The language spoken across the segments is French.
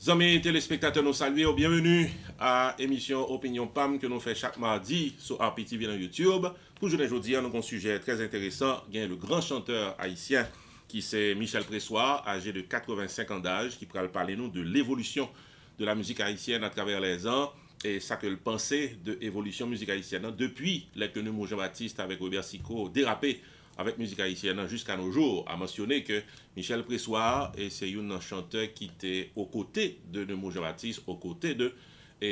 Amis téléspectateurs, nous saluons, bienvenue à l'émission Opinion PAM que nous faisons chaque mardi sur RPTV dans YouTube. Pour aujourd'hui, nous avons un sujet très intéressant. Il y a le grand chanteur haïtien qui c'est Michel Pressoir, âgé de 85 ans d'âge, qui pourra parler nous de l'évolution de la musique haïtienne à travers les ans et ça que le penser de l'évolution musique haïtienne depuis les que nous Jean-Baptiste avec Robert Sicot dérapé avec musique haïtienne jusqu'à nos jours, a mentionné que Michel Pressoir, c'est un chanteur qui était aux côtés de Nemo Jean-Baptiste, aux côtés de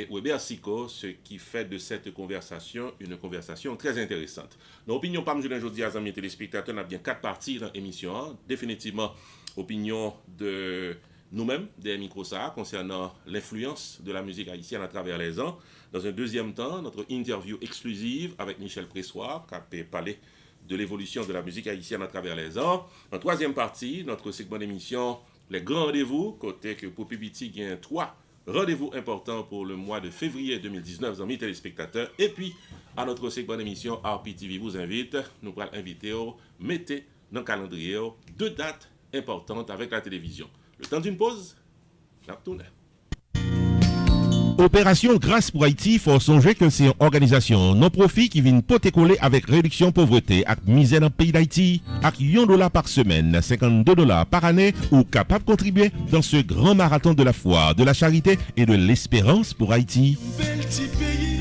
Robert Sicot, ce qui fait de cette conversation une conversation très intéressante. Nos opinions, pas aujourd'hui, à amis téléspectateurs, on a bien 4 parties dans l'émission. Définitivement, opinion de nous-mêmes, des micros-ça, concernant l'influence de la musique haïtienne à travers les ans. Dans un deuxième temps, notre interview exclusive avec Michel Pressoir, qui a parlé de l'évolution de la musique haïtienne à travers les ans. En troisième partie, notre segment d'émission, les grands rendez-vous, côté que pour Pipiti, il y a 3 rendez-vous importants pour le mois de février 2019, amis téléspectateurs. Et puis, à notre segment d'émission, RPTV vous invite, nous pourrons inviter, mettez dans le calendrier 2 dates importantes avec la télévision. Le temps d'une pause, on retourne. Opération Grâce pour Haïti, faut songer que c'est une organisation non-profit qui vient poter coller avec réduction pauvreté et misère dans le pays d'Haïti. Avec $1 par semaine, $52 par année, ou capable de contribuer dans ce grand marathon de la foi, de la charité et de l'espérance pour Haïti.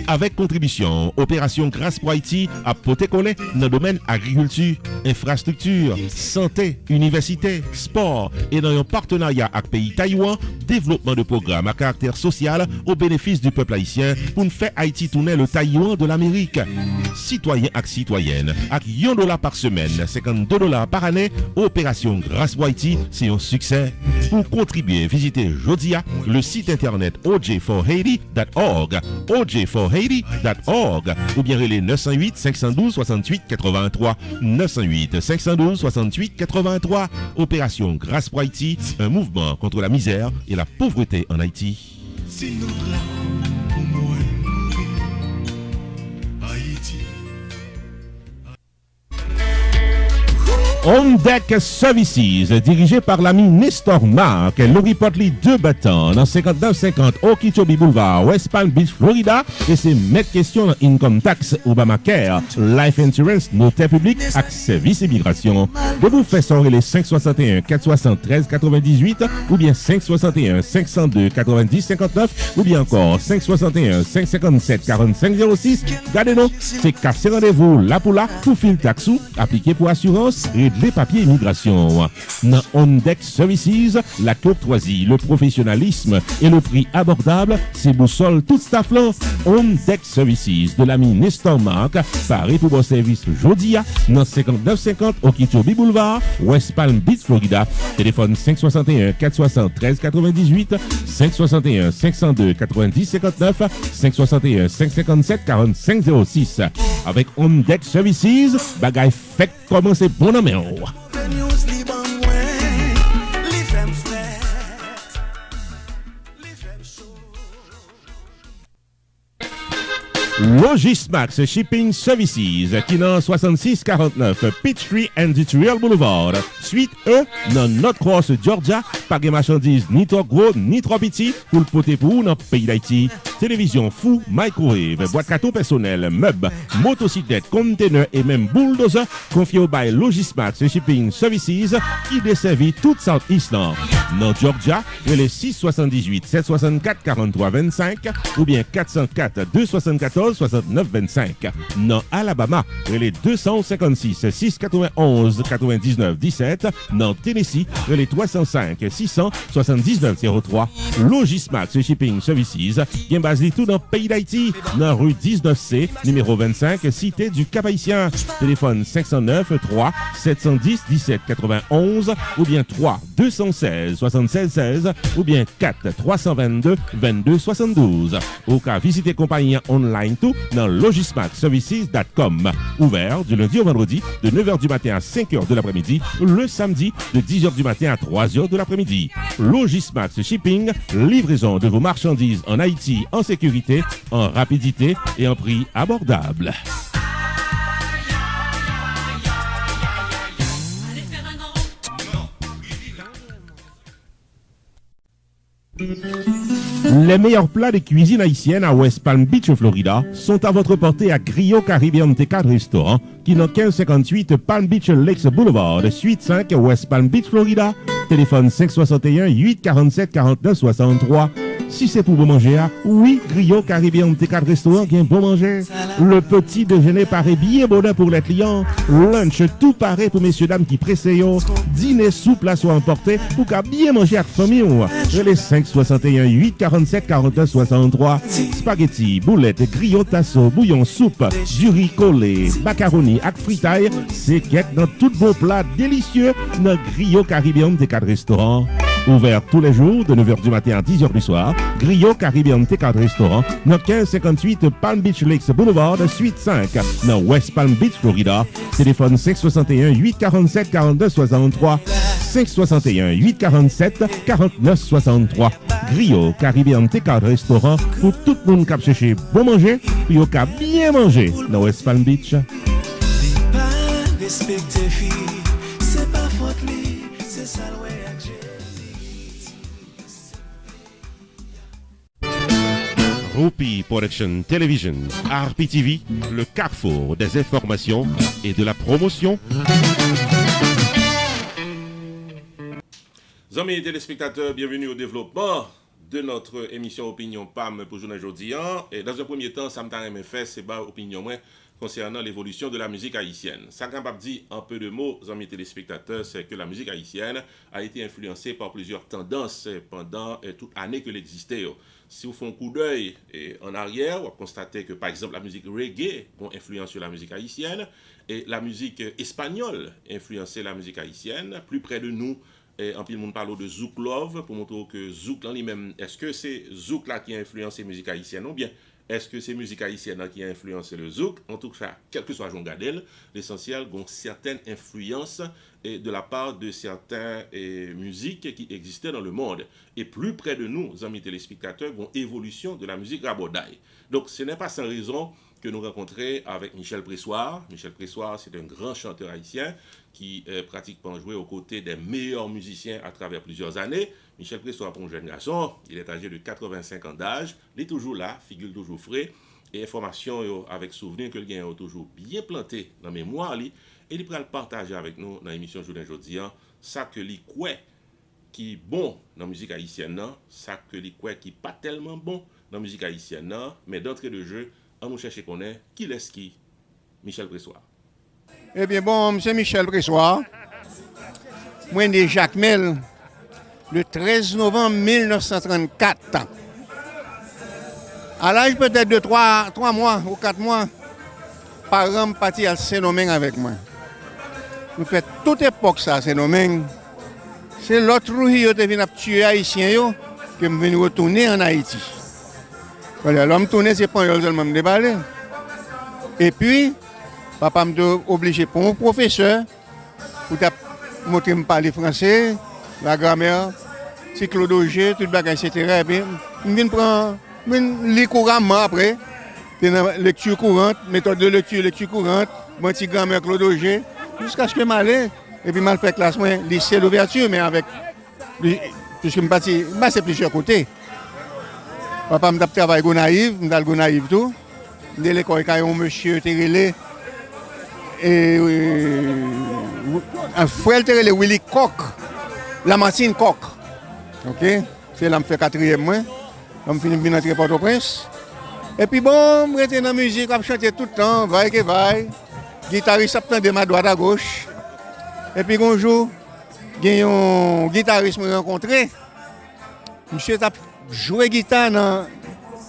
Avec contribution, Opération Grâce pour Haïti a poter coller dans le domaine agriculture, infrastructure, santé, université, sport et dans un partenariat avec le pays Taïwan, développement de programmes à caractère social au bénéfice du peuple haïtien pour nous faire Haïti tourner le Taïwan de l'Amérique. Citoyens et citoyennes, avec $1 par semaine, $52 par année, Opération Grâce pour Haïti, c'est un succès. Pour contribuer, visitez Jodia, le site internet oj4haiti.org, oj4haiti.org, ou bien les 908 512 68 83, 908 512 68 83. Opération Grâce pour Haïti, un mouvement contre la misère et la pauvreté en Haïti. On Deck Services, dirigé par l'ami Nestor Mark, Laurie Potley 2 battants dans 5950 Okeechobee Boulevard, West Palm Beach, Florida, et c'est mettre question dans Income Tax, Obamacare, Life Insurance, notaire public, avec service immigration. De vous faire sortir les 561 473 98 ou bien 561 502 90 59 ou bien encore 561 557 45 06. Gardez-nous, c'est casser rendez-vous là pour fil taxou, appliqué pour assurance et les papiers immigration. Dans On Deck Services, la courtoisie, le professionnalisme et le prix abordable, c'est boussole tout staff là. On Deck Services de l'ami Nestor Mark, Paris pour vos services Jodia, dans 5950 Okeechobee Boulevard, West Palm Beach, Florida. Téléphone 561 473 98, 561 502 90 59, 561 557 45 06. Avec On Deck Services, bagaille fait commencer bon numéro. Logismax Shipping Services qui dans 6649 Peachtree Industrial Boulevard. Suite E dans North Cross, Georgia. Pas de marchandises ni trop gros ni trop petits pour le poter pour dans le pays d'Haïti. Télévision fou, microwave, boîte carton personnel, meubles, motocyclette, container et même bulldozer confié au bail Logismax Shipping Services qui desservit toute South-East dans Georgia, les 678 764 43 25 ou bien 404 274 69 25. Dans Alabama, les 256 691 99 17. Dans Tennessee, les 305 679 03. Logismax Shipping Services, bien basé tout dans le pays d'Haïti, dans rue 19C, numéro 25, cité du Cap-Haïtien. Téléphone 509 3 710 17 91 ou bien 3 216 76 16 ou bien 4 322 22 72. Au cas visiter compagnie online tout dans logismaxservices.com. Ouvert du lundi au vendredi de 9h du matin à 5h de l'après-midi, le samedi de 10h du matin à 3h de l'après-midi. Logismax Shipping, livraison de vos marchandises en Haïti en sécurité, en rapidité et en prix abordable. Les meilleurs plats de cuisine haïtienne à West Palm Beach, Florida, sont à votre portée à Griot Caribbean T4 Restaurant, qui est dans 1558 Palm Beach Lakes Boulevard, suite 5, West Palm Beach, Florida. Téléphone 561 847 49 63. Si c'est pour vous manger, oui, Griot Caribbean T4 Restaurant qui est bon manger. Le petit déjeuner paraît bien bonheur pour les clients. Lunch tout paraît pour messieurs dames qui pressent. Dîner souple à soit emporté pour qu'à bien manger avec famille. Les 561 847 49 63. Spaghetti, boulettes, griot tasso, bouillon, soupe, du riz collé, macaroni avec fritaille. C'est quelque dans tout beau plat délicieux dans Griot Caribbean T4 Restaurant. Ouvert tous les jours de 9h du matin à 10h du soir. Griot Caribbean T4 Restaurant, dans 1558 Palm Beach Lakes Boulevard, suite 5, dans West Palm Beach, Florida. Téléphone 561 847 42 63. 561 847 49 63. Griot Caribbean T4 Restaurant, pour tout le monde qui a cherché bon manger, puis au cas bien manger dans West Palm Beach. Rupi Production Television, RPTV, le carrefour des informations et de la promotion. Amis téléspectateurs, bienvenue au développement de notre émission Opinion PAM pour journée aujourd'hui. Et dans un premier temps, ça me t'a fait, c'est pas opinion moins concernant l'évolution de la musique haïtienne. Ça capable dire en peu de mots, amis téléspectateurs, c'est que la musique haïtienne a été influencée par plusieurs tendances pendant toute année qu'elle existait. Si vous faites un coup d'œil en arrière, vous constatez que par exemple la musique reggae a influencé la musique haïtienne et la musique espagnole a influencé la musique haïtienne. Plus près de nous, en plus, on parle de Zouk Love pour montrer que Zouk là lui-même, est-ce que c'est Zouk là qui a influencé la musique haïtienne ou bien est-ce que c'est la musique haïtienne qui a influencé le Zouk? En tout cas, quel que soit Jean Gadel, l'essentiel, il y a certaines influences de la part de certaines musiques qui existaient dans le monde. Et plus près de nous, amis téléspectateurs, il y a une évolution de la musique rabodaï. Donc, ce n'est pas sans raison que nous rencontrons avec Michel Pressoir. Michel Pressoir, c'est un grand chanteur haïtien qui pratiquement joué aux côtés des meilleurs musiciens à travers plusieurs années. Michel Pressoir, pour un jeune garçon, il est âgé de 85 ans d'âge, il est toujours là, figure toujours frais, et information avec souvenir que le gain est toujours bien planté dans la mémoire, et il pourra le partager avec nous dans l'émission Journée Aujourd'hui, ça que lui quoi qui est bon dans la musique haïtienne, ça que lui quoi qui pas tellement bon dans la musique haïtienne, mais d'entrée de jeu, on nous cherche qu'on est, qui laisse qui? Michel Pressoir. Eh bien bon, c'est Michel Pressoir. Moi, né Jacques Mel, le 13 novembre 1934. À l'âge peut-être de 3 mois ou 4 mois, parents partis à Saint-Domingue avec moi. Nous faisons toute époque ça, Saint-Domingue. C'est l'autre rouille qui est venu tuer les Haïtiens que je suis retourner en Haïti. Voilà, l'homme tourné, c'est pas un seulement me déballer. Et puis, papa m'a obligé pour mon professeur, pour montrer me parler français, la grammaire, cyclologie, tout le bagage, etc. Et puis, je viens prendre, lis couramment après, lecture courante, méthode de lecture courante, mon petit grammaire clodogé, jusqu'à ce que je m'aille. Et puis, je fait classe, lycée d'ouverture, mais avec, puisque je c'est plusieurs côtés. Papa m'a travaillé au Gonaïve, m'a Gonaïve tout. Dès l'école, il y a un monsieur Terrelé. Et un frère Terrelé, Willy Koch, Lamartine Koch. Ok? C'est là que je fais 4e mois. Je finis bien entrer Port-au-Prince. Et puis bon, je suis dans la musique, je chante tout le temps, vaille que vaille. Guitariste, de ma droite à gauche. Et puis un jour, il y a un guitariste que je rencontré. Monsieur a joué guitare dans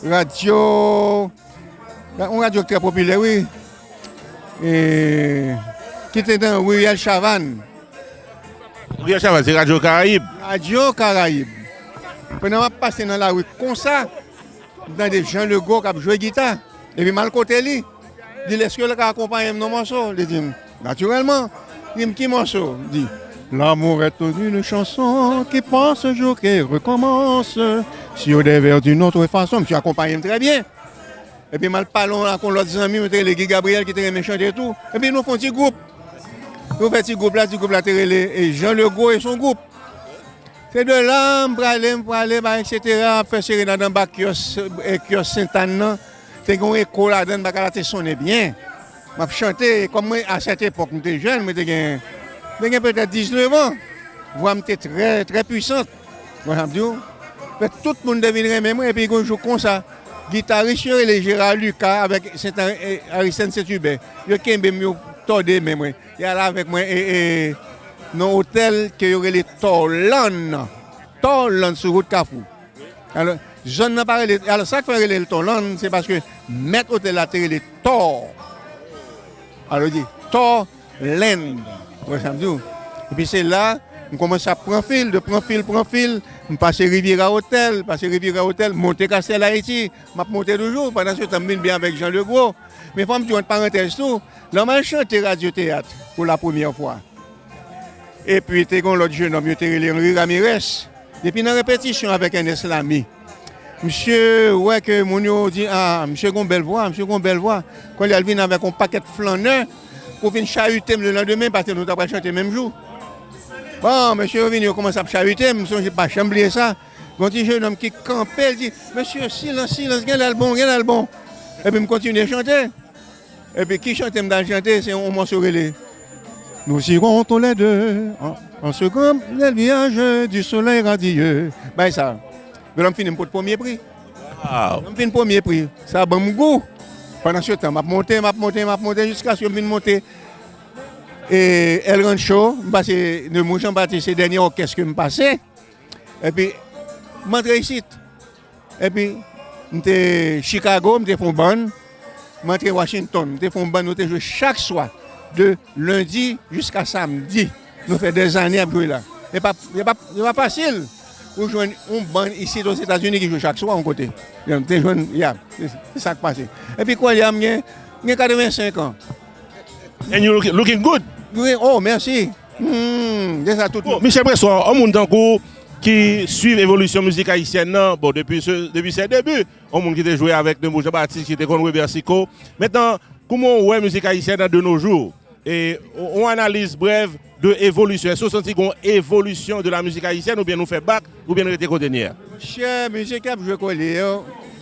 la radio. Un radio très populaire, oui. Et qui était dans Uriel Chavannes. Uriel Chavannes, c'est Radio Caraïbe. Radio Caraïbe. Pendant que je passe dans la rue comme ça, dans des gens le gars qui ont joué guitare. Et puis mal côté lui, il dit est-ce que le gars accompagne mon morceau? Il dit naturellement. Il dit qui morceau? Il dit l'amour est une chanson qui passe un jour qui recommence. Sur des vers d'une autre façon, je accompagne très bien. Et puis, mal parlons avec l'autre ami, les Guy Gabriel qui était méchant et tout. Et puis, nous faisons un petit groupe. Nous faisons un petit groupe là, et Jean Legault et son groupe. C'est de là, m'pralé, etc. Faire sérénade dans bas kiosque Saint-Anne. T'es un écho là-dedans, bah, sonné bien. M'a chanté, comme moi, à cette époque, j'étais jeune, mais j'étais peut-être 19 ans. Voix m'était très, très puissante. Tout le monde devinerait même, et puis, quand je joue comme ça, guitariste, les Gérard Lucas avec Aristide Saint-Hubert. Je suis tordé même. Il y a là avec moi, dans l'hôtel, qui y aurait les Torlan sur route Carrefour. Alors, je n'ai pas les. Alors, ça qui fait les Torlan, c'est parce que mettre hôtel là, les Tor. Alors, dit Torland. Et puis, c'est là, on commence à prendre fil, on passe Riviera Hôtel, monter Castel Haïti, je monte toujours, pendant ce temps, je bien avec Jean Legros. Mais il faut me dire une parenthèse, tout, là, je chanté radio-théâtre pour la première fois. Et puis, tu as l'autre jeune homme, Henri Ramirez. Depuis une répétition avec un islami. Monsieur, ouais, que mon yo dit, ah, monsieur gon belle voix. Quand il vient avec un paquet de flaneurs, pour venir chahuter le lendemain, parce que nous avons chanté le même jour. Bon, monsieur vient, il commence à chahuter, je ne sais pas oublié ça. Quand il y a un jeune homme qui campait, il dit, monsieur, silence, quel album. Et puis, je continue à chanter. Et puis, qui chante, je chanter, c'est un morceau relais. Nous irons tous les deux en ce grand village du soleil radieux. Ben ça, l'homme finit pour le premier prix. Wow. L'homme finit le premier prix. Ça a bon goût. Pendant ce temps, je monté jusqu'à ce que je vienne monter. Et El Rancho, de mon Jean-Baptiste, c'est le dernier orchestre que je passais. Et puis, je suis rentré ici. Et puis, je suis Chicago, je suis fait ban. Je suis Washington, je suis fait ban, je joue chaque soir. De lundi jusqu'à samedi. Nous faisons des années à jouer là. Ce n'est pas facile. Vous jouez un band ici aux États-Unis qui joue chaque soir en côté. C'est ça qui passe. Et puis quoi, il y a 85 ans. And you looking good. Oui, oh, merci. C'est ça tout. Bon, Michel Bressoir, un monde qui suit l'évolution musique haïtienne, bon, depuis ses débuts, un monde qui était joué avec de Jean-Baptiste, qui était contre Robert Sico. Maintenant, comment on voit la musique haïtienne de nos jours? Et on analyse brève de l'évolution. Est-ce que vous sentez une évolution de la musique haïtienne ou bien nous fait bac ou bien nous rester contenir? Cher musique qui a joué collé,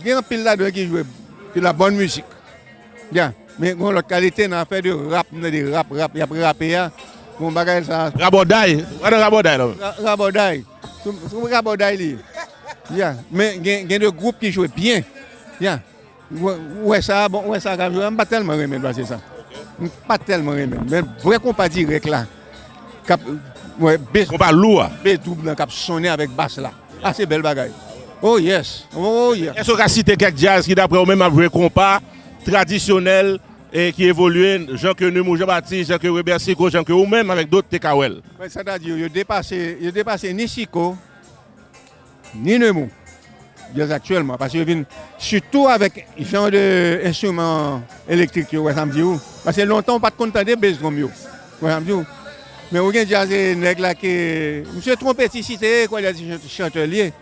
il y a un pile là-dedans qui joue de la bonne musique. Bien. Mais l'autre qualité, on a fait de rap, il y a pris rappé. Mon bagage ça. Rabodaï. Rabodaï là. Rabodaï. Rabodaï. Mais il y a des groupes qui jouent bien. Ouais, ça, bon, ouais, ça, je ne suis pas tellement remis, c'est ça. Pas tellement remis. Mais vrai compas direct là. Compas lourd. Double qui a sonné avec basse là. Ah, c'est belle bagaille. Oh yes. Est-ce qu'on a cité quelques jazz qui d'après vous-même a joué compas traditionnel et qui évolue, Jean que nous, Jean-Baptiste, Jean que Robert Sico, Jean que vous-même avec d'autres TKL? C'est-à-dire, il a dépassé ni Sico, ni Nemou. Actuellement, parce que surtout avec les gens d'instruments électriques, parce que longtemps, on n'a pas de content des bases comme eux. Mais vous avez des nègres là qui. Monsieur Trompetiste, quoi, il a dit chanteur lié.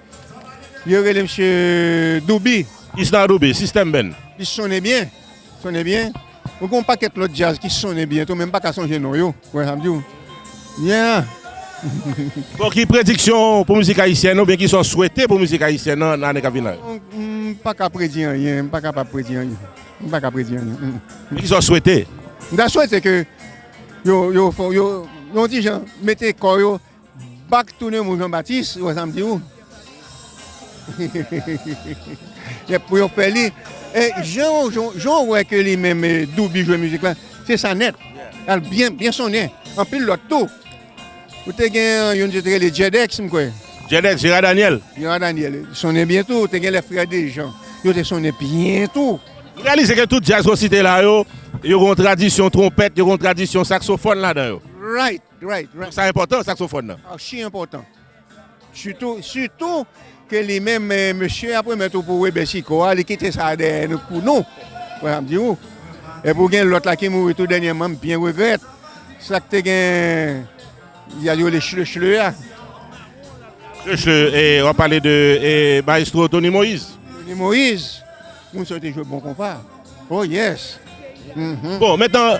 Il y aurait monsieur Doubi. Isna Doubi, System Ben. Il sonnait bien. Vous n'avez pas qu'être l'autre jazz qui sonnait bien, même pas qu'à songer non. Bien. Bon, qui prédiction pour la musique haïtienne ou bien qui sont souhaités pour la musique haïtienne dans l'année qui vient? Pas qu'à prédire rien, pas capable de prédire rien. Mais qui sont souhaités? La souhaite que yo dit gens mettez corps back tourner mon Jean-Baptiste, vous ça me dit où? Et pour yo faire lui et Jean ouais que lui même Doubi joue musique là, c'est ça net. Bien sonné. En pile l'autre tout. Vous avez les Jedex, Jedex, Gérard Daniel. Gérard Daniel, ils sonnaient bien tout. Vous avez les frères des gens. Ils sonnaient bien tout. Réalisez que tout jazz aussi là, il y a une tradition trompette, il y a une tradition saxophone là-dedans. Right. C'est important, le saxophone. Archi important. Surtout que les mêmes monsieur, après, mettre pour Weber Sico, ils quittent ça pour nous. Et pour l'autre là qui mourit tout dernièrement, bien regrette. Ça que tu as. Il y a les chleux. Et on va parler de maestro Tony Moïse. Tony Moïse, nous sommes joué bon compas. Oh yes. Bon, maintenant,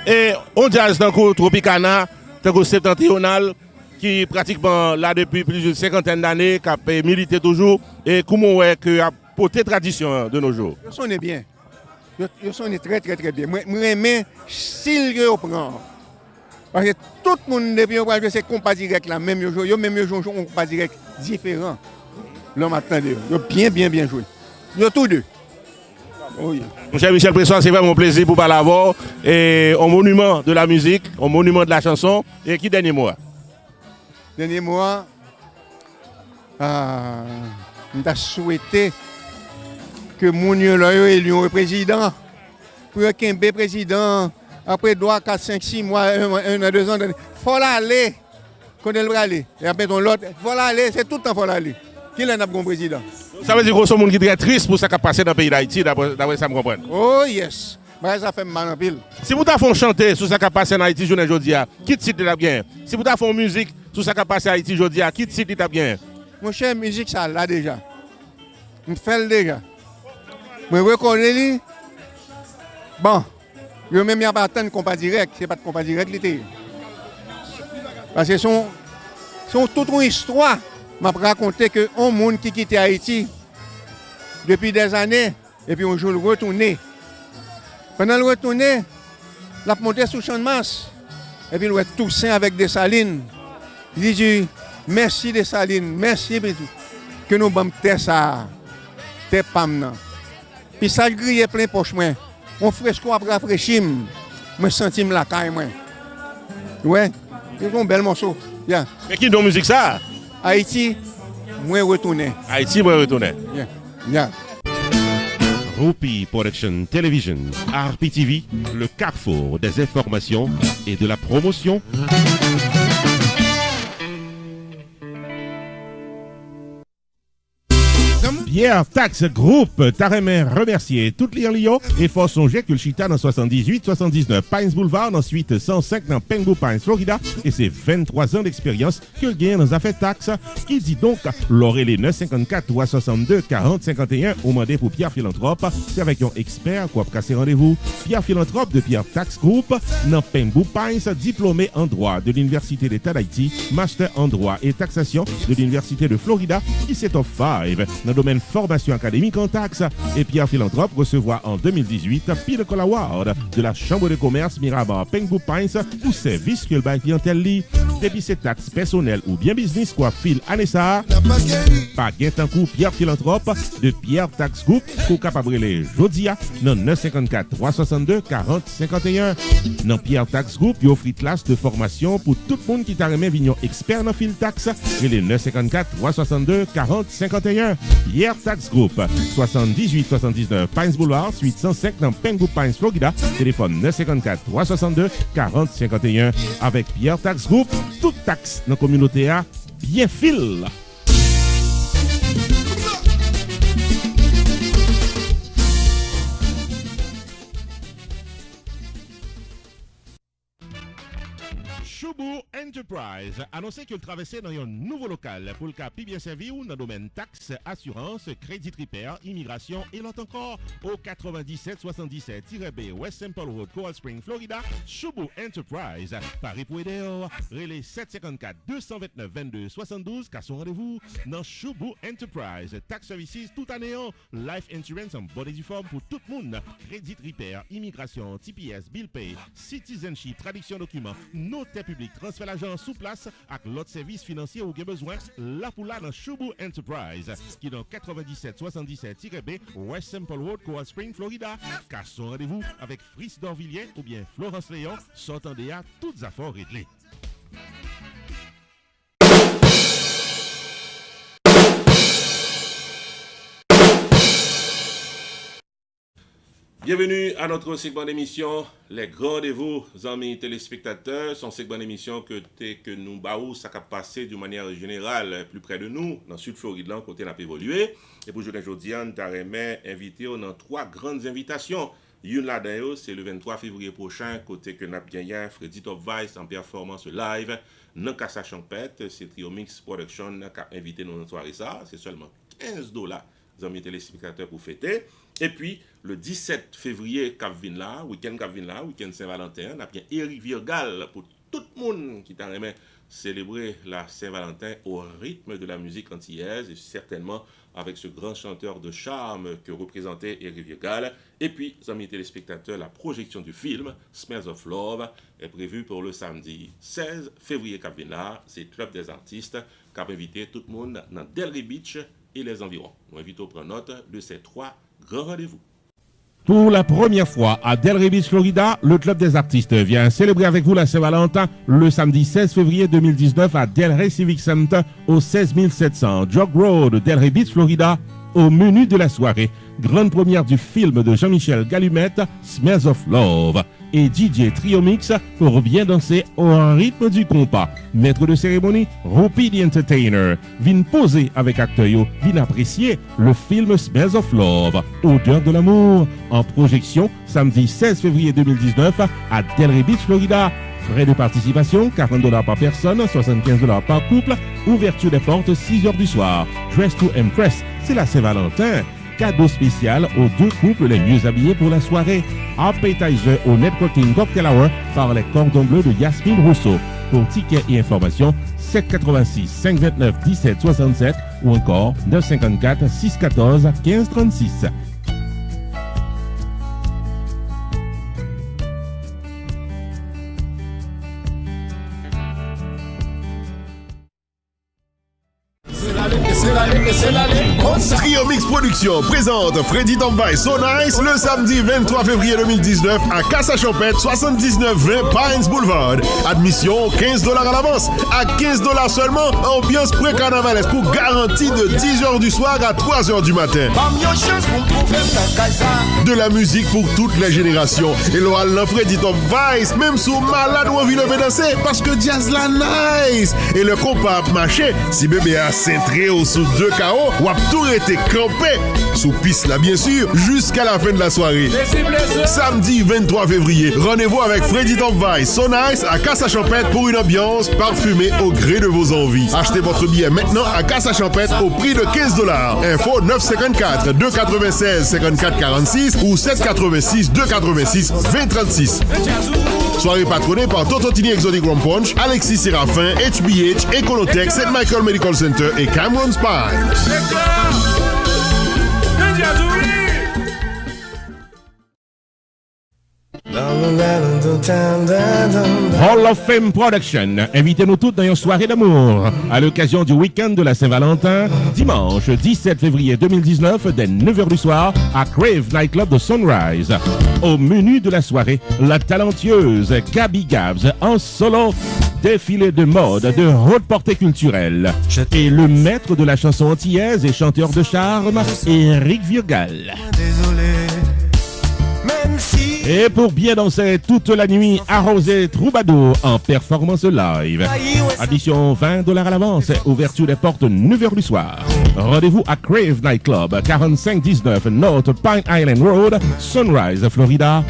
on jazz dans le Tropicana, dans le septentrional, qui est pratiquement là depuis plus d'une cinquantaine d'années, qui a milité toujours, et comment est que a porté tradition de nos jours? Yo sonne bien. Yo sonne très très très bien. Moi j'aime style que yo prend. Parce que tout le monde depuis on voit c'est compas direct là même yo même yo jouent un compas direct différent. L'homme attendez, yo bien joué. Yo tous deux. Oui. Mon cher Michel Pressoir, c'est vraiment un plaisir pour parler à et au monument de la musique, au monument de la chanson. Et qui dernier mot? Dernier mois, on a souhaité que mon élu un président, pour qu'il y ait un président, après 3, 4, 5, 6 mois, 1 à 2 ans, il faut aller, quand elle va aller. Et après l'autre, il faut aller, c'est tout le temps il faut aller. Qui est un bon président? Ça veut dire que c'est un monde qui est très triste pour ce qui a passé dans le pays d'Haïti, d'après ça me comprend. Oh yes, bah, ça fait mal en pile. Si vous avez chanter sur ce qui a passé en Haïti aujourd'hui, qui te cite bien? Si vous avez fait musique sur ce qui a passé en Haïti aujourd'hui, qui te cite bien? Mon cher, musique, ça là déjà. Je fais déjà. Je reconnais. Bon, je même n'y a pas de compas direct, c'est pas de compas direct l'été. Parce que sont toute une histoire. Je vais raconter que un monde qui quitte Haïti depuis des années et puis un jour le retourner. Pendant le retourner, il a monté sous champ de masse et puis il a Toussaint avec des salines. Il dit merci des salines, merci que nous avons fait ça, t'es pas maintenant. Puis ça grille plein poche moi. On fresco après rafraîchir, moi senti la caille moi. Ouais, c'est un bel morceau. Yeah. Mais qui donne musique ça? Haïti, moi retourné. Haïti, moi retourné. Yeah. Yeah. Rupi Production Television, RPTV, le carrefour des informations et de la promotion. Pierre Tax Group, Taremen remercier toutes les Lyon et faut songer que le Chita dans 78-79 Pines Boulevard, ensuite 105 dans Pengu Pines, Florida, et c'est 23 ans d'expérience que le gain dans affaires taxes, qui dit donc l'aurait les 954 362 40 51 au mandé pour Pierre Philanthrope, c'est avec un expert quoi casser rendez-vous. Pierre Philanthrope de Pierre Tax Group, dans Pengu Pines, diplômé en droit de l'Université d'État d'Haïti, master en droit et taxation de l'Université de Florida, qui s'est en 5 dans le domaine formation académique en taxes, et Pierre Philanthrope recevra en 2018 Pinnacle Award de la Chambre de commerce Mirabar Pengu Pines pour service que le bail clientèle lit. Depuis ses taxes personnelles ou bien business quoi fil Anessa, pas gain tant coup Pierre Philanthrope de Pierre Tax Group pour capable les Jodia dans 954 362 40 51. Dans Pierre Tax Group, il offre classe de formation pour tout le monde qui t'a remis vignon expert dans fil taxe et les 954 362 40 51. Pierre Tax Group 78 79 Pines Boulevard, suite 105 dans Pengu Pines, Florida. Téléphone 954 362 40 51. Avec Pierre Tax Group, toute taxe dans la communauté a bien fil. Choubou Enterprise annoncé que le traversait dans un nouveau local pour le cas bien servi ou dans le domaine taxes, assurance, crédit repair, immigration et l'autre encore au 9777-B West Simple Road, Coral Spring, Florida. Choubou Enterprise, Paris pour aider, relais 754 229 22 72 car son rendez-vous dans Choubou Enterprise. Tax Services tout année, life insurance en bonne et due forme pour tout le monde, crédit repair, immigration, TPS, bill pay, citizenship, traduction documents, notaire public, transfert l'argent sous place avec l'autre service financier ou bien besoin là pour là dans Choubou Enterprise qui est dans 9777-B West Simple Road, Coral Spring, Florida. Car son rendez-vous avec Fritz Dorvilliers ou bien Florence Léon sortant des toutes affaires réglées. Bienvenue à notre segment d'émission Les Grands Rendez-vous, amis téléspectateurs. Son segment d'émission que nous baou ça a passé d'une manière générale plus près de nous, dans le sud Floride, là, côté n'a pas évolué. Et pour aujourd'hui, on t'a invité dans 3 grandes invitations. Une là-dedans, c'est le 23 février prochain, côté que n'a gagné Freddy Top Vice en performance live. Dans Casa Champette, c'est Trio Mix Production qui a invité nous dans soirée ça. C'est seulement $15, amis téléspectateurs, pour fêter. Et puis, le 17 février, week-end Saint-Valentin, on a bien Eric Virgal pour tout le monde qui t'a aimé célébrer la Saint-Valentin au rythme de la musique antillaise et certainement avec ce grand chanteur de charme que représentait Eric Virgal. Et puis, amis téléspectateurs, la projection du film Smells of Love est prévue pour le samedi 16 février qui vient là. C'est Club des artistes qui a invité tout le monde dans Delray Beach et les environs. Nous invitons à prendre note de ces 3 grands rendez-vous. Pour la première fois à Delray Beach, Florida, le Club des artistes vient célébrer avec vous la Saint-Valentin le samedi 16 février 2019 à Delray Civic Center au 16700 Jog Road, Delray Beach, Florida. Au menu de la soirée, grande première du film de Jean-Michel Galumette, Smells of Love, et DJ Trio Mix pour bien danser au rythme du compas. Maître de cérémonie, Rupi the Entertainer, vient poser avec acteur, vient apprécier le film Smells of Love, Odeur de l'amour, en projection samedi 16 février 2019 à Delray Beach, Florida. Frais de participation, $40 par personne, $75 par couple. Ouverture des portes, 6 heures du soir. Dress to Impress, c'est la Saint-Valentin. Cadeau spécial aux 2 couples les mieux habillés pour la soirée. Appetizer au Networking Cocktail Hour par les cordons bleus de Yasmine Rousseau. Pour tickets et informations, 786 529 17 67 ou encore 954 614 15 36. Trio Mix Productions présente Freddy Tombai So Nice le samedi 23 février 2019 à Casa Champêtre, 7920 Pines Boulevard. Admission $15 à l'avance. À $15 seulement, ambiance pré-carnavalesque pour garantie de 10h du soir à 3h du matin. De la musique pour toutes les générations. Et l'oral Freddy Tombai, même sous malade ou envie de danser parce que jazz la nice. Et le compas marché, si bébé a cintré ou sous 2 KO, ou a tout été campé sous piste là bien sûr jusqu'à la fin de la soirée. Samedi 23 février, rendez-vous avec Freddy Tombai So Nice à Casa Champêtre pour une ambiance parfumée au gré de vos envies. Achetez votre billet maintenant à Casa Champêtre au prix de $15. Info 954 296 54 46 ou 786 286 20 36. Soirée patronnée par Tototini Exotic Rum Punch, Alexis Séraphin, HBH, Econotech, St. Michael Medical Center et Cameron Spine. Hall of Fame Production, invitez-nous toutes dans une soirée d'amour à l'occasion du week-end de la Saint-Valentin, dimanche 17 février 2019 dès 9h du soir à Crave Nightclub de Sunrise. Au menu de la soirée, la talentueuse Gabi Gabs en solo, défilé de mode de haute portée culturelle et le maître de la chanson antillaise et chanteur de charme, Eric Virgal. Et pour bien danser toute la nuit, Arrosé Troubadour en performance live. Addition $20 à l'avance, ouverture des portes 9h du soir. Rendez-vous à Crave Nightclub, 4519 North Pine Island Road, Sunrise, Florida.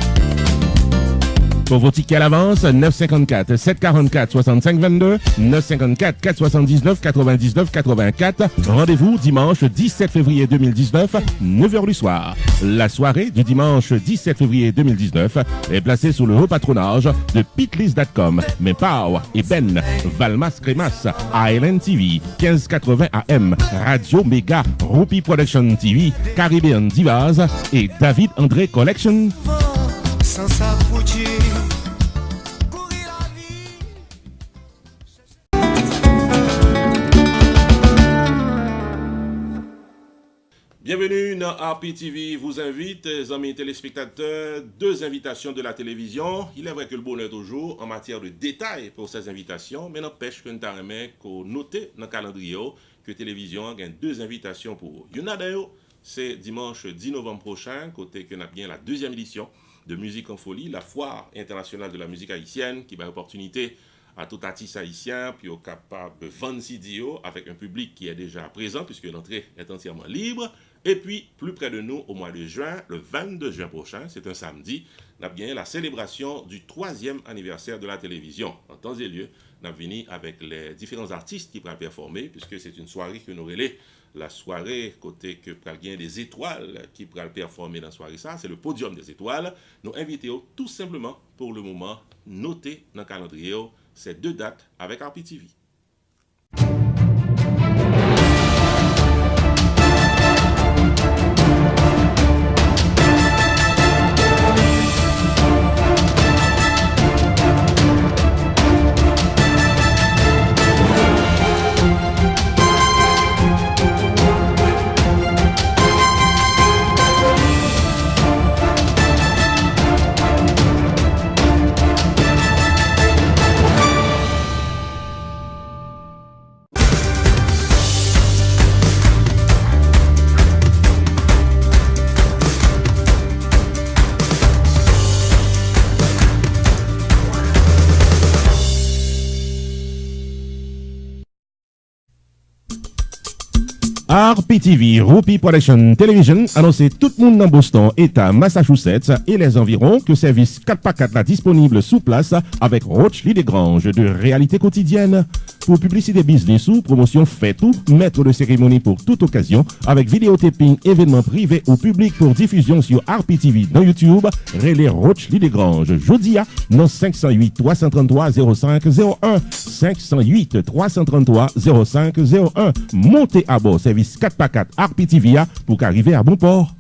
Pour vos tickets à l'avance, 954 744 65 22, 954 479 99 84. Rendez-vous dimanche 17 février 2019, 9h du soir. La soirée du dimanche 17 février 2019 est placée sous le haut patronage de Pitlis.com, Mepow et Ben, Valmas Cremas, Island TV, 1580 AM, Radio Mega, Rupi Production TV, Caribbean Divas et David André Collection. Sans s'aboutir. Bienvenue dans RPTV vous invite, amis téléspectateurs, 2 invitations de la télévision. Il est vrai que le bonheur toujours en matière de détails pour ces invitations, mais n'empêche que nous avons qu'on note dans le calendrier que la télévision a 2 invitations pour vous. Une d'ailleurs, c'est dimanche 10 novembre prochain, côté que nous avons bien la 2e édition de Musique en Folie, la foire internationale de la musique haïtienne, qui va l'opportunité à tout artiste haïtien, puis au capable de vendre CDO avec un public qui est déjà présent, puisque l'entrée est entièrement libre. Et puis, plus près de nous, au mois de juin, le 22 juin prochain, c'est un samedi, nous avons bien la célébration du 3e anniversaire de la télévision. En temps et lieu, nous avons venu avec les différents artistes qui pourraient performer, puisque c'est une soirée que nous relais. La soirée, côté que pourrait bien des étoiles qui pourraient performer dans la soirée, ça, c'est le podium des étoiles. Nous invitons tout simplement, pour le moment, noter dans le calendrier ces deux dates avec RPTV. RPTV, Rupi Production Television, annonce tout le monde dans Boston, État Massachusetts et les environs que service 4x4 là disponible sous place avec Roach Lee Desgranges de réalité quotidienne. Pour publicité business ou promotion fait tout, maître de cérémonie pour toute occasion, avec vidéotaping, événements privés ou publics pour diffusion sur RPTV dans YouTube, relais Roach Lee Desgranges. Jodia, non 508 333 0501, 508 333 0501. Montez à bord service 4x4 RPTV pour qu'arriver à bon port.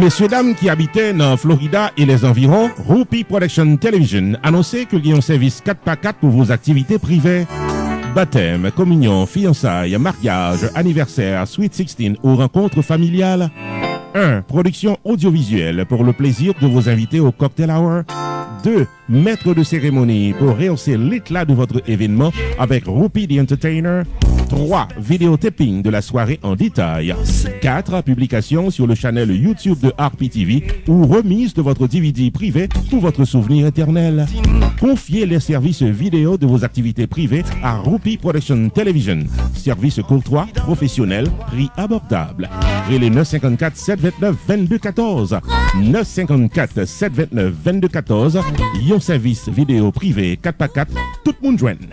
Messieurs, dames qui habitaient dans Florida et les environs, Rupi Production Television annonçait qu'il y a un service 4x4 pour vos activités privées. Baptême, communion, fiançailles, mariage, anniversaire, Sweet 16 ou rencontres familiales. 1. Production audiovisuelle pour le plaisir de vos invités au cocktail hour. 2. Maître de cérémonie pour rehausser l'éclat de votre événement avec Rupi the Entertainer. 3. Vidéotaping de la soirée en détail. 4. Publication sur le channel YouTube de RPTV ou remise de votre DVD privé pour votre souvenir éternel. Confiez les services vidéo de vos activités privées à Rupi Production Television. Service courtois, professionnel, prix abordable. Relais 954 729 2214. 954 729 2214. Yon service vidéo privé 4x4, tout le monde joigne.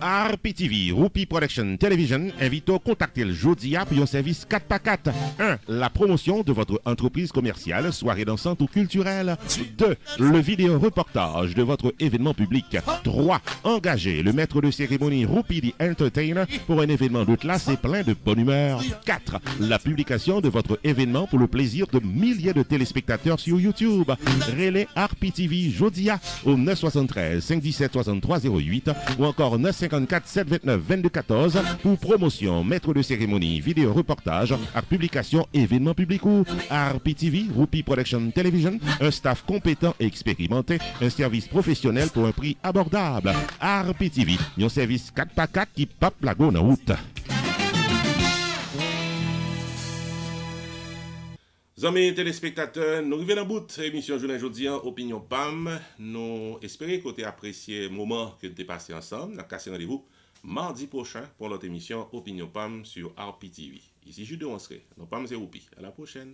RPTV, Rupi Production Television, invite à contacter le Jodia pour un service 4x4. 1. La promotion de votre entreprise commerciale, soirée dansante ou culturelle. 2. Le vidéo reportage de votre événement public. 3. Engager le maître de cérémonie Rupi the Entertainer pour un événement de classe et plein de bonne humeur. 4. La publication de votre événement pour le plaisir de milliers de téléspectateurs sur YouTube. Relais RPTV Jodia au 973 517 6308 ou encore 954 729 2214 pour promotion, maître de cérémonie, vidéo reportage, à publication, événement public ou RPTV, Rupi Production Television, un staff compétent et expérimenté, un service professionnel pour un prix abordable. RPTV, un service 4x4 qui pape la go en route. Amis téléspectateurs, nous arrivons à bout de l'émission aujourd'hui Opinion PAM. Nous espérons que vous avez apprécié le moment que nous avons passé ensemble. Nous avons cassé rendez-vous mardi prochain pour notre émission Opinion PAM sur RPTV. Ici Jude Onsré, nos PAM c'est Rupi. À la prochaine.